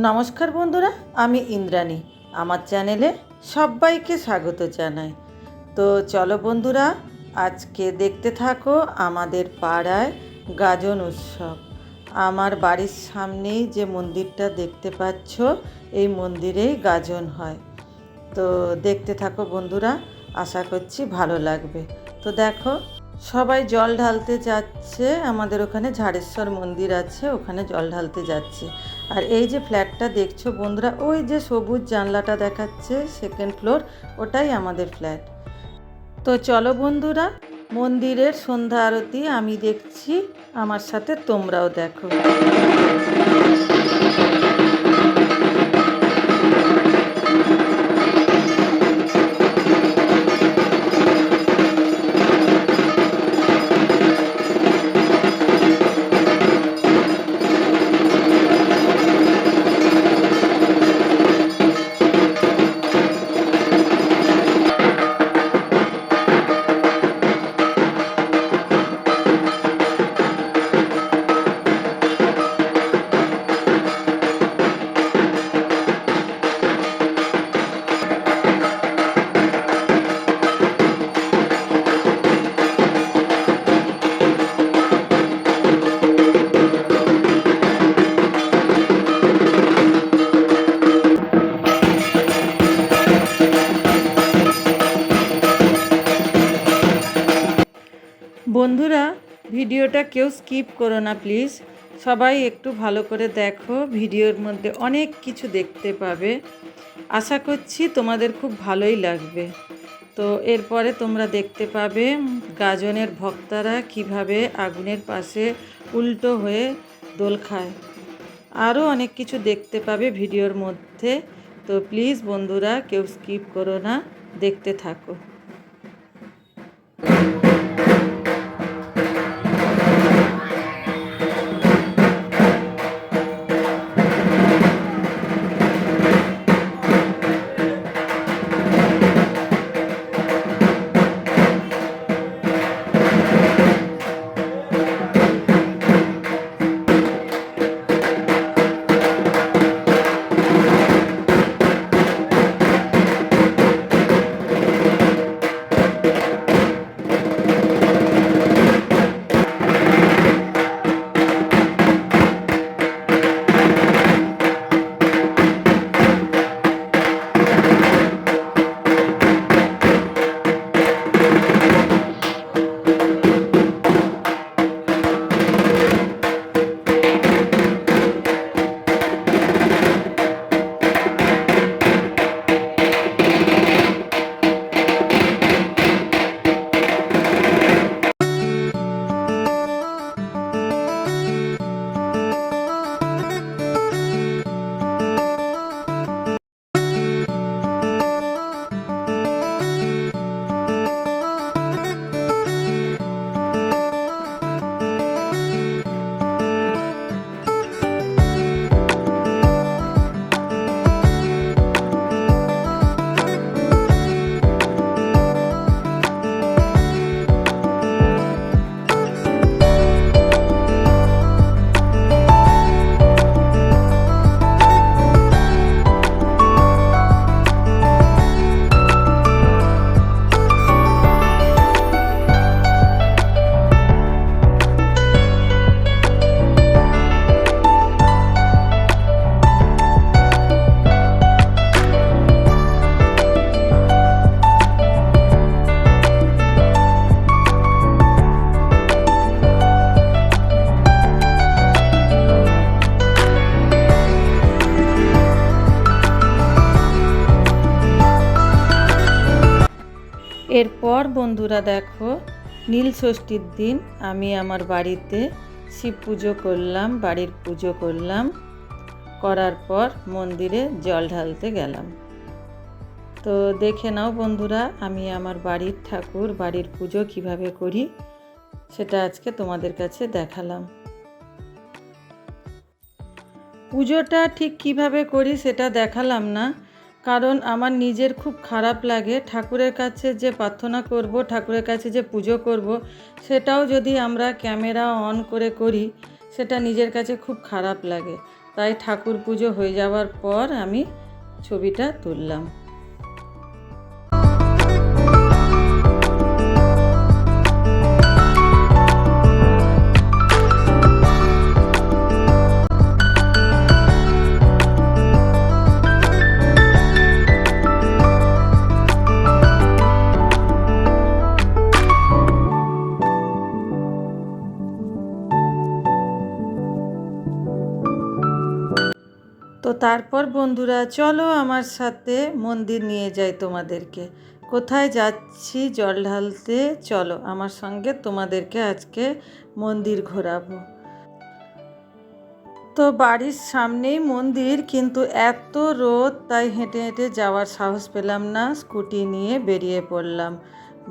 নমস্কার বন্ধুরা, আমি ইন্দ্রাণী। আমার চ্যানেলে সবাইকে স্বাগত জানাই। তো চলো বন্ধুরা, আজকে দেখতে থাকো আমাদের পাড়ায় গাজন উৎসব। আমার বাড়ির সামনেই যে মন্দিরটা দেখতে পাচ্ছ, এই মন্দিরেই গাজন হয়। তো দেখতে থাকো বন্ধুরা, আশা করছি ভালো লাগবে। তো দেখো, সবাই জল ঢালতে যাচ্ছে। আমাদের ওখানে ঝাড়েশ্বর মন্দির আছে, ওখানে জল ঢালতে যাচ্ছে। আর এই যে ফ্ল্যাটটা দেখছো বন্ধুরা, ওই যে সবুজ জানলাটা দেখাচ্ছে, সেকেন্ড ফ্লোর, ওটাই আমাদের ফ্ল্যাট। তো চলো বন্ধুরা, মন্দিরের সন্ধ্যা আরতি আমি দেখছি, আমার সাথে তোমরাও দেখো। বন্ধুরা, ভিডিওটা কেউ স্কিপ করো না প্লিজ। সবাই একটু ভালো করে দেখো, ভিডিওর মধ্যে অনেক কিছু দেখতে পাবে। আশা করছি তোমাদের খুব ভালোই লাগবে। তো এরপরে তোমরা দেখতে পাবে গাজনের ভক্তরা কিভাবে আগুনের পাশে উল্টো হয়ে দোল খায়। আরও অনেক কিছু দেখতে পাবে ভিডিওর মধ্যে। তো প্লিজ বন্ধুরা, কেউ স্কিপ করো না, দেখতে থাকো। এরপর বন্ধুরা দেখো, নীল ষষ্ঠীর দিন আমি আমার বাড়িতে শিব পুজো করলাম, বাড়ির পুজো করলাম। করার পর মন্দিরে জল ঢালতে গেলাম। তো দেখে নাও বন্ধুরা, আমি আমার বাড়ির ঠাকুর, বাড়ির পুজো কিভাবে করি সেটা আজকে তোমাদের কাছে দেখালাম। পুজোটা ঠিক কিভাবে করি সেটা দেখালাম না, কারণ আমার নিজের খুব খারাপ লাগে। ঠাকুরের কাছে যে প্রার্থনা করব, ঠাকুরের কাছে যে পুজো করব, সেটাও যদি আমরা ক্যামেরা অন করে করি, সেটা নিজের কাছে খুব খারাপ লাগে। তাই ঠাকুর পুজো হয়ে যাওয়ার পর আমি ছবিটা তুললাম। তো তারপর বন্ধুরা চলো আমার সাথে মন্দির নিয়ে যাই তোমাদেরকে। কোথায় যাচ্ছি জল ঢালতে, চলো আমার সঙ্গে তোমাদেরকে আজকে মন্দির ঘোরাবো। তো বাড়ির সামনেই মন্দির, কিন্তু এত রোদ তাই হেঁটে হেঁটে যাওয়ার সাহস পেলাম না, স্কুটি নিয়ে বেরিয়ে পড়লাম।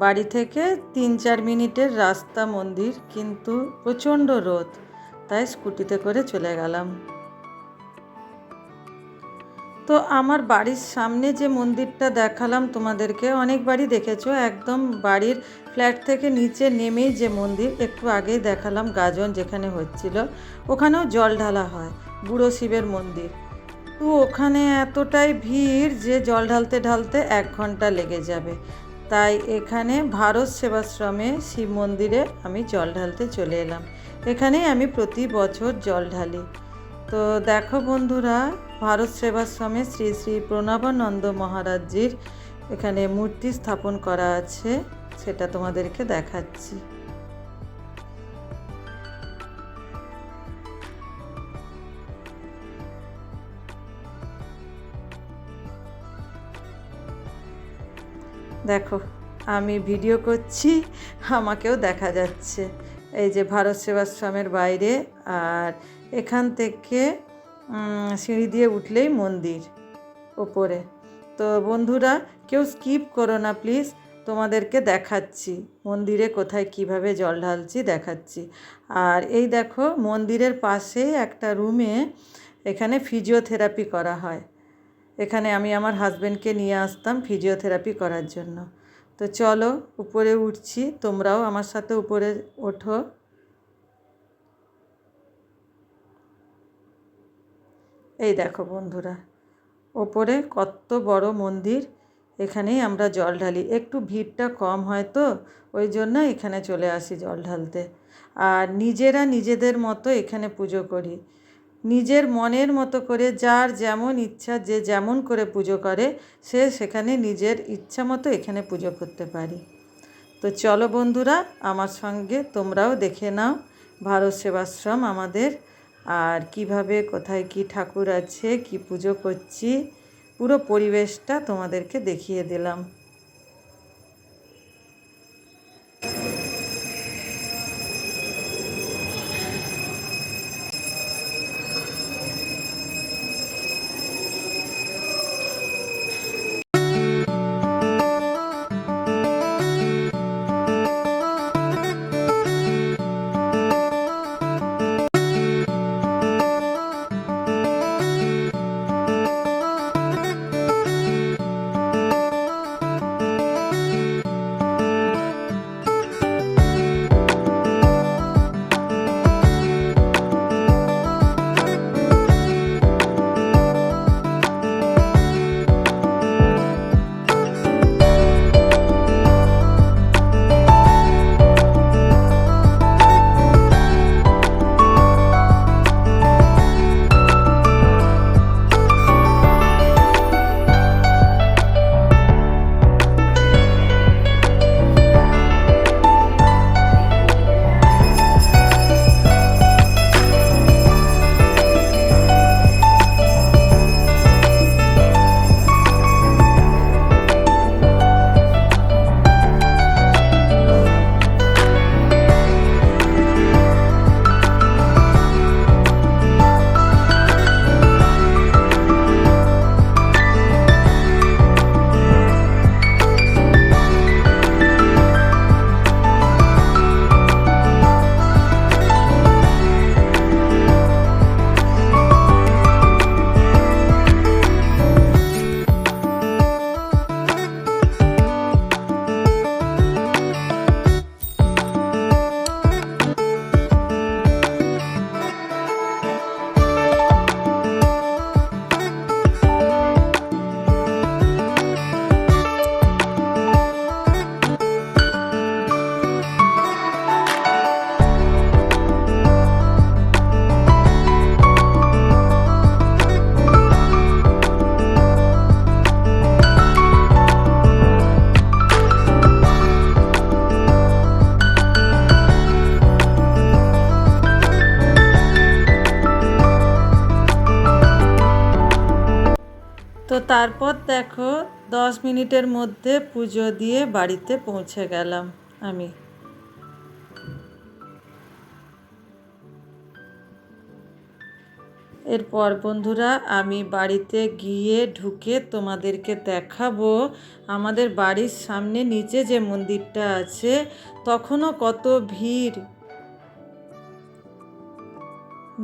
বাড়ি থেকে 3-4 মিনিটের রাস্তা মন্দির, কিন্তু প্রচণ্ড রোদ, তাই স্কুটিতে করে চলে গেলাম। তো আমার বাড়ির সামনে যে মন্দিরটা দেখালাম তোমাদেরকে, অনেকবারই দেখেছো, একদম বাড়ির ফ্ল্যাট থেকে নিচে নেমেই যে মন্দির, একটু আগেই দেখালাম গাজন যেখানে হচ্ছিল, ওখানেও জল ঢালা হয়, বুড়ো শিবের মন্দির। তো ওখানে এতটাই ভিড় যে জল ঢালতে ঢালতে 1 ঘন্টা লেগে যাবে, তাই এখানে ভারত সেবাশ্রমে শিব মন্দিরে আমি জল ঢালতে চলে এলাম। এখানেই আমি প্রতি বছর জল ঢালি। তো দেখো বন্ধুরা, ভারত সেবাশ্রমে শ্রী শ্রী প্রণবানন্দ মহারাজজির এখানে মূর্তি স্থাপন করা আছে, সেটা তোমাদেরকে দেখাচ্ছি। দেখো আমি ভিডিও করছি, আমাকেও দেখা যাচ্ছে, এই যে ভারত সেবাশ্রমের বাইরে। আর এখান থেকে সিঁড়ি দিয়ে উঠলেই মন্দির ওপরে। তো বন্ধুরা কেউ স্কিপ করো না প্লিজ, তোমাদেরকে দেখাচ্ছি মন্দিরে কোথায় কিভাবে জল ঢালছি দেখাচ্ছি। আর এই দেখো মন্দিরের পাশে একটা রুমে এখানে ফিজিওথেরাপি করা হয়। এখানে আমি আমার হাজব্যান্ডকে নিয়ে আসতাম ফিজিওথেরাপি করার জন্য। তো চলো উপরে উঠছি, তোমরাও আমার সাথে উপরে ওঠো। এই দেখো বন্ধুরা, ওপরে কত বড় মন্দির, এখানেই আমরা জল ঢালি। একটু ভিড়টা কম হয় তো ওই জন্য এখানে চলে আসি জল ঢালতে। আর নিজেরা নিজেদের মতো এখানে পুজো করি, নিজের মনের মতো করে, যার যেমন ইচ্ছা, যে যেমন করে পুজো করে সে সেখানে নিজের ইচ্ছা মতো এখানে পুজো করতে পারি। তো চলো বন্ধুরা আমার সঙ্গে তোমরাও দেখে নাও ভারত সেবাশ্রম আমাদের, আর কিভাবে কোথায় কি ঠাকুর আছে, কি পুজো করছি, পুরো পরিবেশটা তোমাদেরকে দেখিয়ে দিলাম। তো তারপর দেখো 10 মিনিটের মধ্যে পুজো দিয়ে বাড়িতে পৌঁছে গেলাম আমি। এরপর বন্ধুরা আমি বাড়িতে গিয়ে ঢুকে তোমাদেরকে দেখাবো আমাদের বাড়ির সামনে নিচে যে মন্দিরটা আছে তখনও কত ভিড়।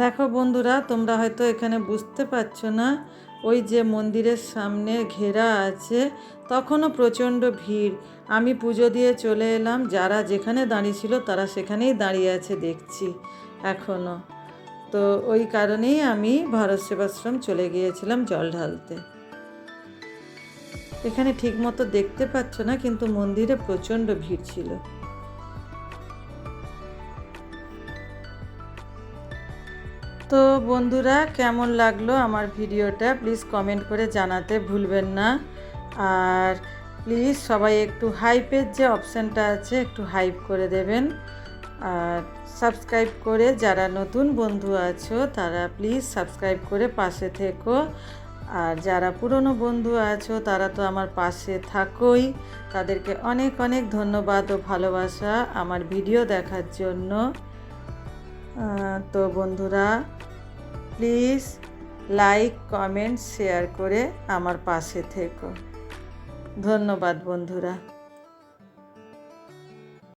দেখো বন্ধুরা, তোমরা হয়তো এখানে বুঝতে পারছো না, ওই যে মন্দিরের সামনে ঘেরা আছে তখনও প্রচণ্ড ভিড়। আমি পুজো দিয়ে চলে এলাম, যারা যেখানে দাঁড়িয়ে ছিল তারা সেখানেই দাঁড়িয়ে আছে দেখছি এখনও। তো ওই কারণেই আমি ভারত সেবাশ্রম চলে গিয়েছিলাম জল ঢালতে। এখানে ঠিক মতো দেখতে পাচ্ছ না, কিন্তু মন্দিরে প্রচণ্ড ভিড় ছিল। তো বন্ধুরা, কেমন লাগলো আমার ভিডিওটা প্লিজ কমেন্ট করে জানাতে ভুলবেন না। আর প্লিজ সবাই একটু হাইপের যে অপশানটা আছে একটু হাইপ করে দেবেন। আর সাবস্ক্রাইব করে যারা নতুন বন্ধু আছো তারা প্লিজ সাবস্ক্রাইব করে পাশে থেকো। আর যারা পুরনো বন্ধু আছো তারা তো আমার পাশে থাকোই, তাদেরকে অনেক অনেক ধন্যবাদ ও ভালোবাসা আমার ভিডিও দেখার জন্য। তো বন্ধুরা প্লিজ লাইক কমেন্ট শেয়ার করে আমার পাশে থেকো। ধন্যবাদ বন্ধুরা।